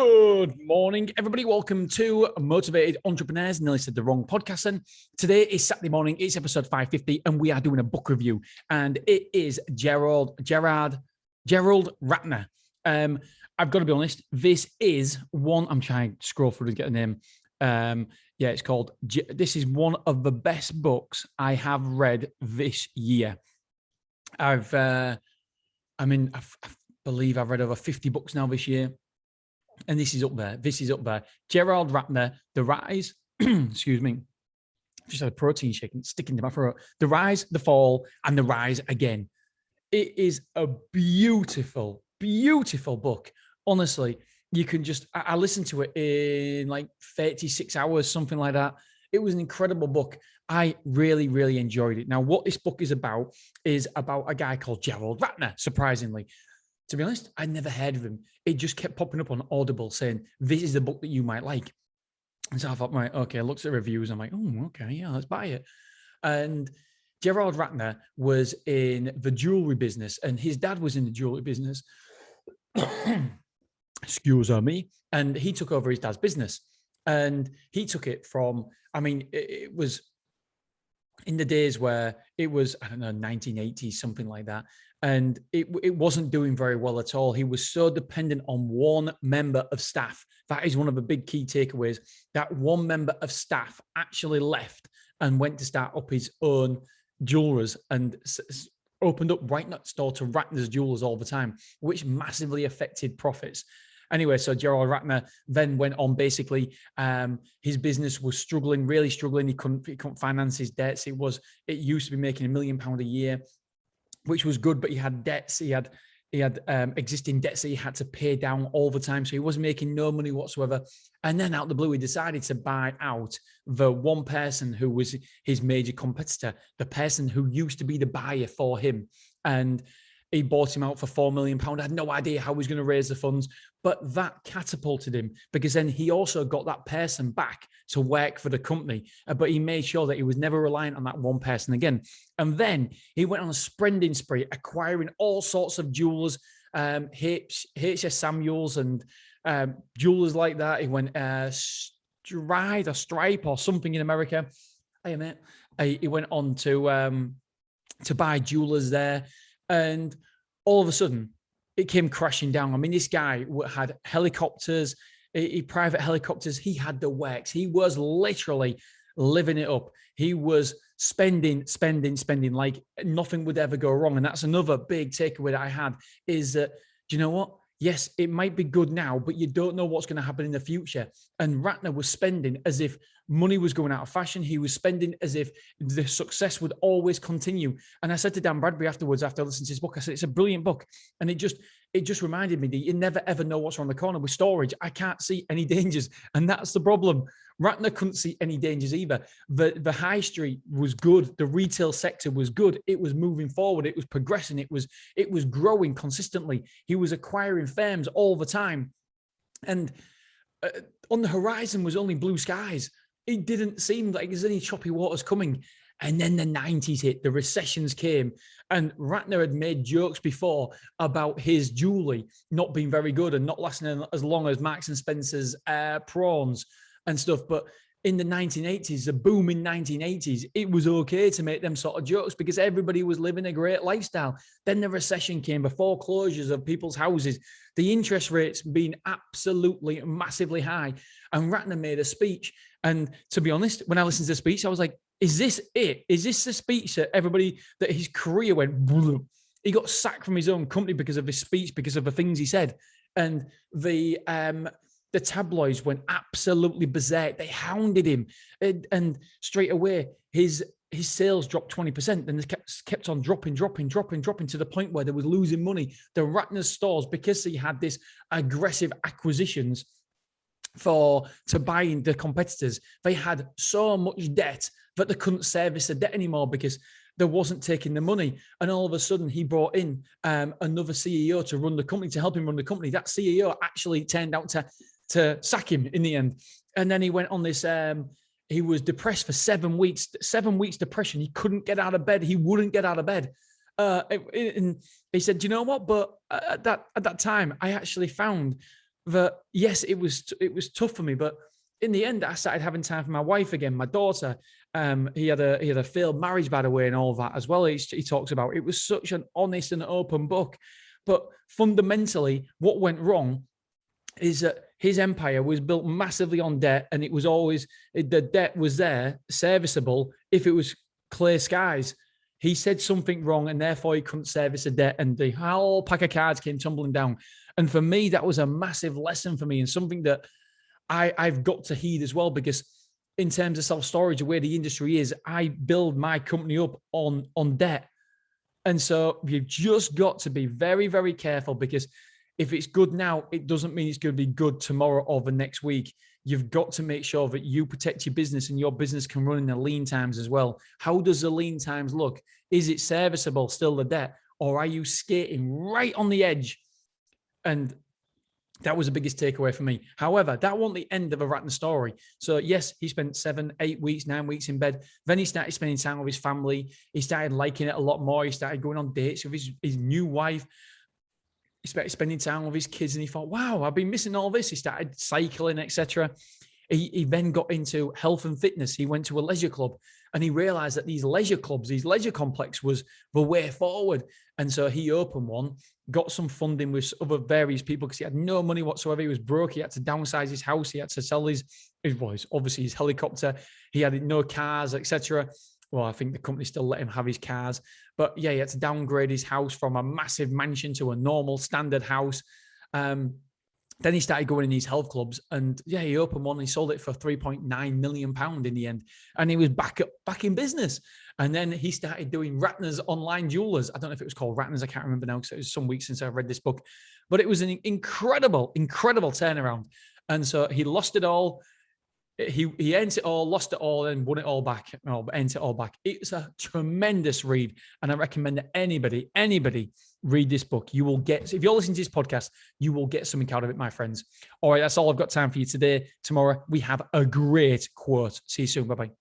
Good morning, everybody. Welcome to Motivated Entrepreneurs. Nearly said the wrong podcast. And today is Saturday morning. It's episode 550, and we are doing a book review. And it is Gerald Ratner. I've got to be honest. This is one. I'm trying to scroll through to get a name. It's called. This is one of the best books I have read this year. I believe I've read over 50 books now this year. And this is up there. Gerald Ratner, The Rise, excuse me, just had a protein shake and sticking to my throat. The Rise, the Fall, and the Rise Again. It is a beautiful, beautiful book. Honestly, you can I listened to it in like 36 hours, something like that. It was an incredible book. I really, really enjoyed it. Now, what this book is about a guy called Gerald Ratner, surprisingly. To be honest, I'd never heard of him. It just kept popping up on Audible saying, this is the book that you might like. And so I thought, right, okay, I looked at the reviews. I'm like, oh, okay, yeah, let's buy it. And Gerald Ratner was in the jewelry business, and his dad was in the jewelry business. Excuse me. And he took over his dad's business. And he took it from, it was in the days where it was, 1980s, something like that. And it wasn't doing very well at all. He was so dependent on one member of staff. That is one of the big key takeaways. That one member of staff actually left and went to start up his own jewelers and opened up right next door to Ratner's Jewelers all the time, which massively affected profits. Anyway, so Gerald Ratner then went on. Basically, his business was struggling, really struggling. He couldn't finance his debts. It used to be making £1 million a year, which was good, but he had debts. He had existing debts that he had to pay down all the time. So he was making no money whatsoever. And then out of the blue, he decided to buy out the one person who was his major competitor, the person who used to be the buyer for him. And he bought him out for £4 million. I had no idea how he was going to raise the funds, but that catapulted him because then he also got that person back to work for the company. But he made sure that he was never reliant on that one person again. And then he went on a spending spree, acquiring all sorts of jewelers, H.S. Samuels and jewelers like that. He went Stripe or something in America. Hey, mate. He went on to buy jewelers there. And all of a sudden, it came crashing down. This guy had helicopters, private helicopters. He had the works. He was literally living it up. He was spending like nothing would ever go wrong. And that's another big takeaway that I had is that, do you know what? Yes, it might be good now, but you don't know what's going to happen in the future. And Ratner was spending as if money was going out of fashion. He was spending as if the success would always continue. And I said to Dan Bradbury afterwards, after I listened to his book, I said, it's a brilliant book. And it just reminded me that you never, ever know what's around the corner. With storage, I can't see any dangers. And that's the problem. Ratner couldn't see any dangers either. The high street was good. The retail sector was good. It was moving forward. It was progressing. It was growing consistently. He was acquiring firms all the time. And on the horizon was only blue skies. It didn't seem like there's any choppy waters coming. And then the 90s hit, the recessions came, and Ratner had made jokes before about his jewelry not being very good and not lasting as long as Marks and Spencer's prawns and stuff. But in the 1980s, the booming 1980s, it was okay to make them sort of jokes because everybody was living a great lifestyle. Then the recession came, the foreclosures of people's houses, the interest rates being absolutely massively high. And Ratner made a speech. And to be honest, when I listened to the speech, I was like, is this it? Is this the speech that that his career went, blue? He got sacked from his own company because of his speech, because of the things he said. And the tabloids went absolutely berserk. They hounded him. And straight away, his sales dropped 20%. And they kept on dropping to the point where they was losing money. The Ratner stores, because he had this aggressive acquisitions to buy in the competitors, they had so much debt that they couldn't service the debt anymore because they wasn't taking the money. And all of a sudden he brought in another CEO to run the company, to help him run the company. That CEO actually turned out to sack him in the end. And then he went on this, he was depressed for 7 weeks depression. He couldn't get out of bed. He wouldn't get out of bed. And he said, do you know what? But at that time, I actually found that yes, it was tough for me, but in the end, I started having time for my wife again, my daughter. He had a failed marriage, by the way, and all that as well. He talks about it was such an honest and open book, but fundamentally, what went wrong is that his empire was built massively on debt, and it was always the debt was there, serviceable if it was clear skies. He said something wrong, and therefore he couldn't service the debt, and the whole pack of cards came tumbling down. And for me, that was a massive lesson for me, and something that I've got to heed as well, because in terms of self-storage, where the industry is, I build my company up on debt. And so you've just got to be very, very careful, because if it's good now, it doesn't mean it's going to be good tomorrow or the next week. You've got to make sure that you protect your business, and your business can run in the lean times as well. How does the lean times look? Is it serviceable, still the debt, or are you skating right on the edge? And that was the biggest takeaway for me. However, that wasn't the end of a Ratner story. So yes, he spent 7, 8 weeks, 9 weeks in bed. Then he started spending time with his family. He started liking it a lot more. He started going on dates with his new wife. He started spending time with his kids, and he thought, wow, I've been missing all this. He started cycling, etc. He then got into health and fitness. He went to a leisure club, and he realized that these leisure clubs, these leisure complex was the way forward. And so he opened one, got some funding with other various people, because he had no money whatsoever. He was broke. He had to downsize his house. He had to sell his obviously his helicopter. He had no cars, etc. Well, I think the company still let him have his cars, but yeah, he had to downgrade his house from a massive mansion to a normal standard house. Then he started going in these health clubs, and yeah, he opened one and he sold it for £3.9 million in the end. And he was back in business. And then he started doing Ratners online jewelers. I don't know if it was called Ratners. I can't remember now, because it was some weeks since I've read this book, but it was an incredible, incredible turnaround. And so he lost it all. He earned it all, lost it all, and won it all back. Earned it all back. It's a tremendous read, and I recommend that anybody read this book. You will get, if you're listening to this podcast, you will get something out of it, my friends. All right, that's all I've got time for you today. Tomorrow we have a great quote. See you soon. Bye-bye.